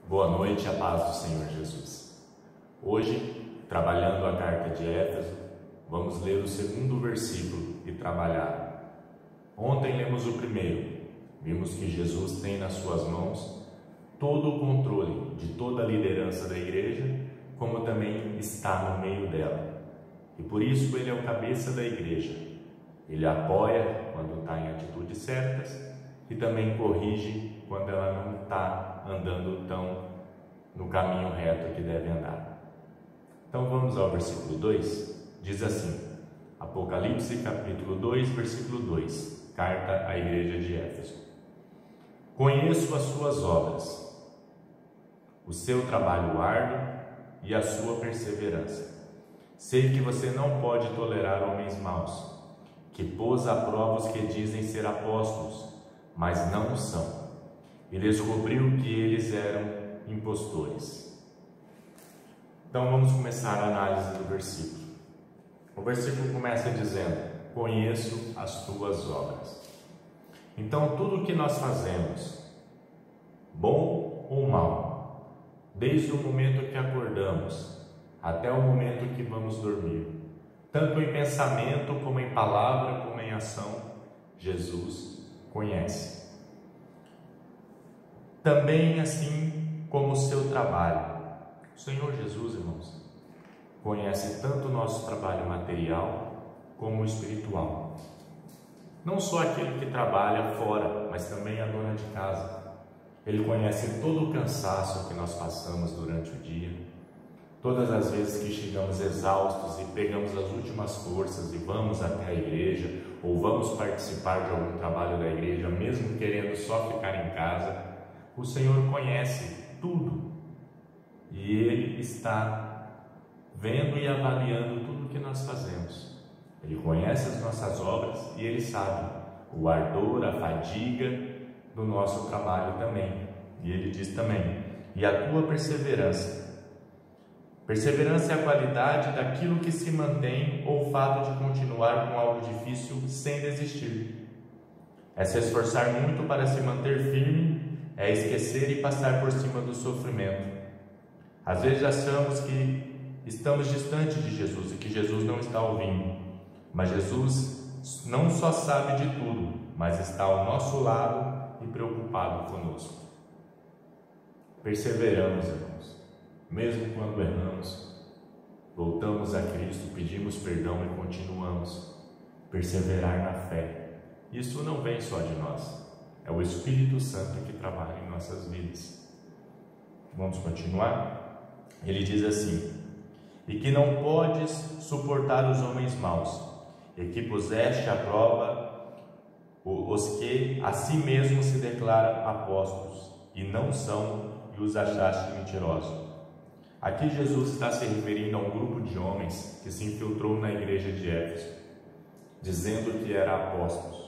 Boa noite, a paz do Senhor Jesus. Hoje, trabalhando a carta de Éfeso, vamos ler o segundo versículo e trabalhar. Ontem lemos o primeiro, vimos que Jesus tem nas suas mãos todo o controle de toda a liderança da igreja, como também está no meio dela. E por isso ele é o cabeça da igreja. Ele apoia quando está em atitudes certas e também corrige quando ela não está andando tão no caminho reto que deve andar. Então vamos ao versículo 2, diz assim, Apocalipse capítulo 2, versículo 2, carta à igreja de Éfeso. Conheço as suas obras, o seu trabalho árduo e a sua perseverança. Sei que você não pode tolerar homens maus, que pôs à prova os que dizem ser apóstolos, mas não o são, e descobriu que eles eram impostores. Então vamos começar a análise do versículo. O versículo começa dizendo: conheço as tuas obras. Então tudo o que nós fazemos, bom ou mal, desde o momento que acordamos até o momento que vamos dormir, tanto em pensamento como em palavra como em ação, Jesus conhece. Também assim como o seu trabalho. O Senhor Jesus, irmãos, conhece tanto o nosso trabalho material como o espiritual. Não só aquele que trabalha fora, mas também a dona de casa. Ele conhece todo o cansaço que nós passamos durante o dia, todas as vezes que chegamos exaustos e pegamos as últimas forças e vamos até a igreja, ou vamos participar de algum trabalho da igreja, mesmo querendo só ficar em casa. O Senhor conhece tudo e Ele está vendo e avaliando tudo o que nós fazemos. Ele conhece as nossas obras e Ele sabe o ardor, a fadiga do nosso trabalho também. E Ele diz também: e a tua perseverança. Perseverança é a qualidade daquilo que se mantém ou o fato de continuar com algo difícil sem desistir. É se esforçar muito para se manter firme, é esquecer e passar por cima do sofrimento. Às vezes achamos que estamos distante de Jesus e que Jesus não está ouvindo, mas Jesus não só sabe de tudo, mas está ao nosso lado e preocupado conosco. Perseveramos, irmãos. Mesmo quando erramos, voltamos a Cristo, pedimos perdão e continuamos. Perseverar na fé. Isso não vem só de nós, é o Espírito Santo que trabalha em nossas vidas. Vamos continuar? Ele diz assim: e que não podes suportar os homens maus, e que puseste à prova os que a si mesmos se declaram apóstolos, e não são, e os achaste mentirosos. Aqui Jesus está se referindo a um grupo de homens que se infiltrou na igreja de Éfeso, dizendo que era apóstolos.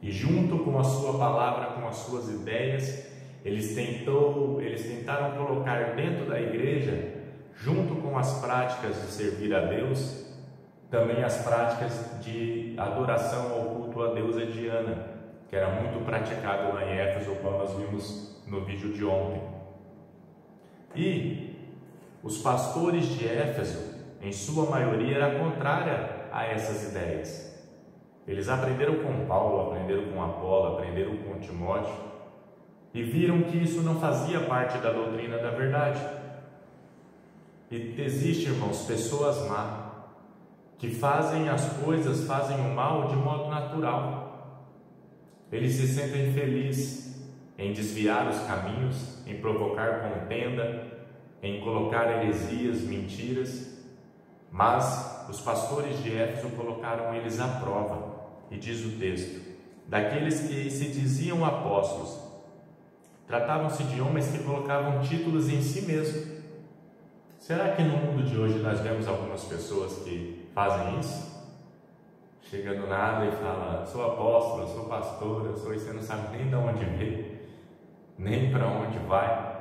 E junto com a sua palavra, com as suas ideias, eles tentaram colocar dentro da igreja, junto com as práticas de servir a Deus, também as práticas de adoração ao culto a deusa Diana, que era muito praticado lá em Éfeso, como nós vimos no vídeo de ontem. E os pastores de Éfeso, em sua maioria, era contrária a essas ideias. Eles aprenderam com Paulo, aprenderam com Apolo, aprenderam com Timóteo e viram que isso não fazia parte da doutrina da verdade. E existe, irmãos, pessoas más que fazem as coisas, fazem o mal de modo natural. Eles se sentem felizes em desviar os caminhos, em provocar contenda, em colocar heresias, mentiras, mas os pastores de Éfeso colocaram eles à prova, e diz o texto: daqueles que se diziam apóstolos, tratavam-se de homens que colocavam títulos em si mesmos. Será que no mundo de hoje nós vemos algumas pessoas que fazem isso? Chega do nada e fala: sou apóstolo, sou pastor, e você não sabe nem de onde veio, nem para onde vai.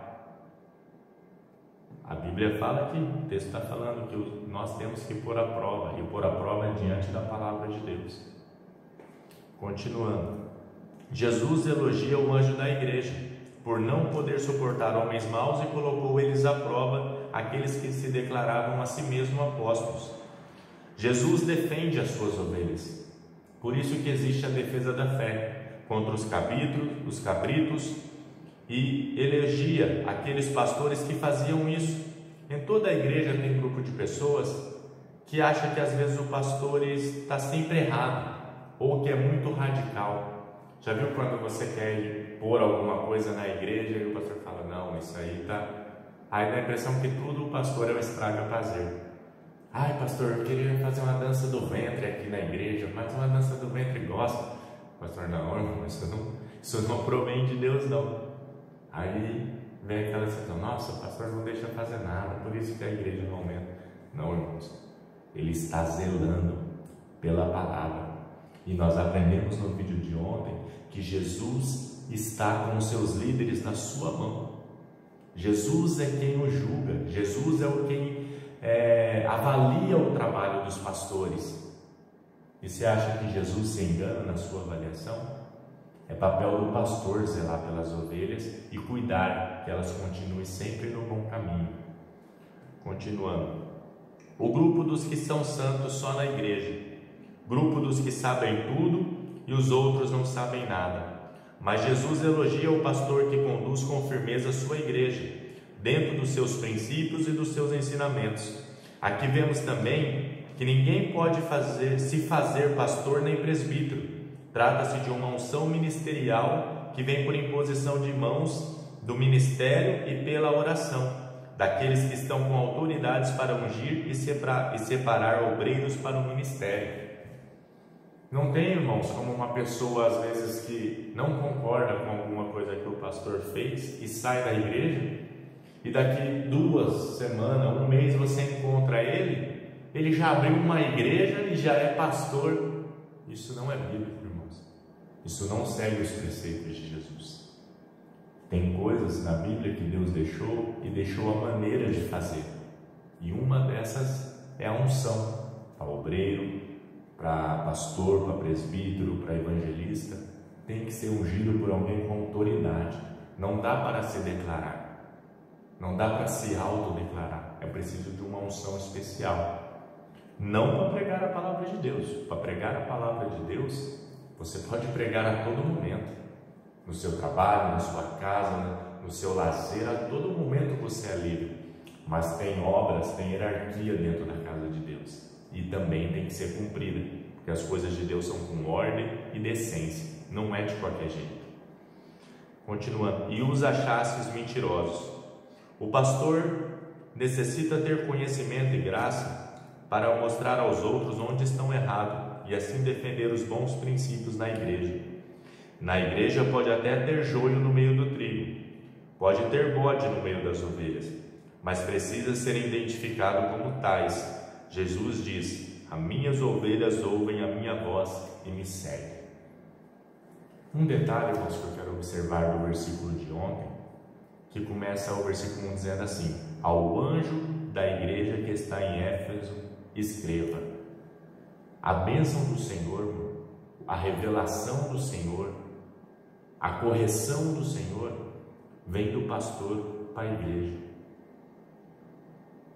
A Bíblia fala que, o texto está falando que nós temos que pôr a prova, e pôr a prova diante da palavra de Deus. Continuando, Jesus elogia o anjo da igreja, por não poder suportar homens maus, e colocou eles à prova, aqueles que se declaravam a si mesmos apóstolos. Jesus defende as suas ovelhas. Por isso que existe a defesa da fé contra os cabritos, e elegia aqueles pastores que faziam isso. Em toda a igreja tem grupo de pessoas que acha que às vezes o pastor está sempre errado, ou que é muito radical. Já viu quando você quer pôr alguma coisa na igreja e o pastor fala, não, isso aí tá... Aí dá a impressão que tudo o pastor é um estraga-prazer. Ai, pastor, eu queria fazer uma dança do ventre aqui na igreja, mas uma dança do ventre gosta. Pastor, não, irmão, isso não provém de Deus, não. Aí vem aquela situação, nossa, o pastor não deixa fazer nada, por isso que a igreja não aumenta. Não, irmãos, ele está zelando pela palavra. E nós aprendemos no vídeo de ontem que Jesus está com os seus líderes na sua mão. Jesus é quem o julga, Jesus é quem avalia o trabalho dos pastores. E você acha que Jesus se engana na sua avaliação? É papel do pastor zelar pelas ovelhas e cuidar que elas continuem sempre no bom caminho. Continuando. O grupo dos que são santos só na igreja. Grupo dos que sabem tudo e os outros não sabem nada. Mas Jesus elogia o pastor que conduz com firmeza a sua igreja, dentro dos seus princípios e dos seus ensinamentos. Aqui vemos também que ninguém pode se fazer pastor nem presbítero. Trata-se de uma unção ministerial que vem por imposição de mãos do ministério e pela oração, daqueles que estão com autoridades para ungir e separar obreiros para o ministério. Não tem, irmãos, como uma pessoa às vezes que não concorda com alguma coisa que o pastor fez e sai da igreja, e daqui 2 semanas, 1 mês você encontra ele já abriu uma igreja e já é pastor. Isso não é bíblico, irmãos. Isso não segue os preceitos de Jesus. Tem coisas na Bíblia que Deus deixou e deixou a maneira de fazer, e uma dessas é a unção para obreiro, para pastor, para presbítero, para evangelista. Tem que ser ungido por alguém com autoridade. Não dá para se declarar, não dá para se autodeclarar. É preciso de uma unção especial. Não para pregar a palavra de Deus. Para pregar a palavra de Deus, você pode pregar a todo momento, no seu trabalho, na sua casa, no seu lazer, a todo momento você é livre. Mas tem obras, tem hierarquia dentro da casa de Deus, e também tem que ser cumprida, porque as coisas de Deus são com ordem e decência, não é de qualquer jeito. Continuando, e os achaste mentirosos. O pastor necessita ter conhecimento e graça para mostrar aos outros onde estão errados e assim defender os bons princípios na igreja. Na igreja pode até ter joio no meio do trigo, pode ter bode no meio das ovelhas, mas precisa ser identificado como tais. Jesus diz: as minhas ovelhas ouvem a minha voz e me seguem. Um detalhe, irmãos, que eu quero observar do versículo de ontem, que começa o versículo 1 dizendo assim: ao anjo da igreja que está em Éfeso, escreva. A bênção do Senhor, a revelação do Senhor, a correção do Senhor vem do pastor para a igreja.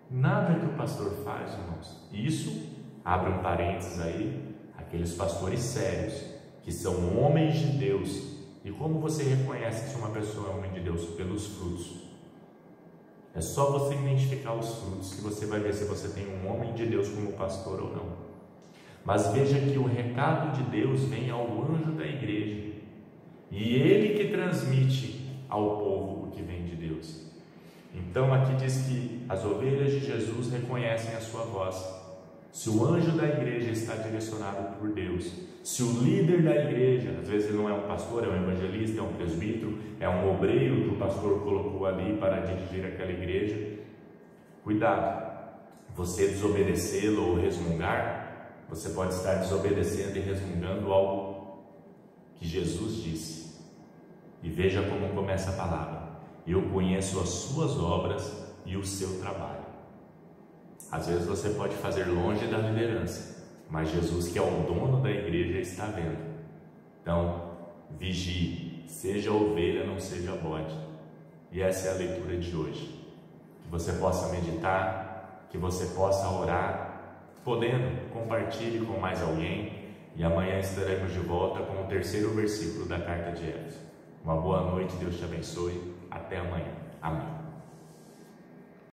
Nada que o pastor faz, irmãos, isso, abre um parênteses aí, aqueles pastores sérios, que são homens de Deus. E como você reconhece se uma pessoa é homem de Deus? Pelos frutos. É só você identificar os frutos que você vai ver se você tem um homem de Deus como pastor ou não. Mas veja que o recado de Deus vem ao anjo da igreja, e ele que transmite ao povo o que vem de Deus. Então aqui diz que as ovelhas de Jesus reconhecem a sua voz. Se o anjo da igreja está direcionado por Deus, se o líder da igreja, às vezes não é um pastor, é um evangelista, é um presbítero, é um obreiro que o pastor colocou ali para dirigir aquela igreja, cuidado. Você desobedecê-lo ou resmungar, você pode estar desobedecendo e resmungando algo que Jesus disse. E veja como começa a palavra: eu conheço as suas obras e o seu trabalho. Às vezes você pode fazer longe da liderança, mas Jesus, que é o dono da igreja, está vendo. Então, vigie, seja ovelha, não seja bode. E essa é a leitura de hoje. Que você possa meditar, que você possa orar, podendo, compartilhe com mais alguém. E amanhã estaremos de volta com o 3º versículo da carta de Éfeso. Uma boa noite, Deus te abençoe. Até amanhã. Amém.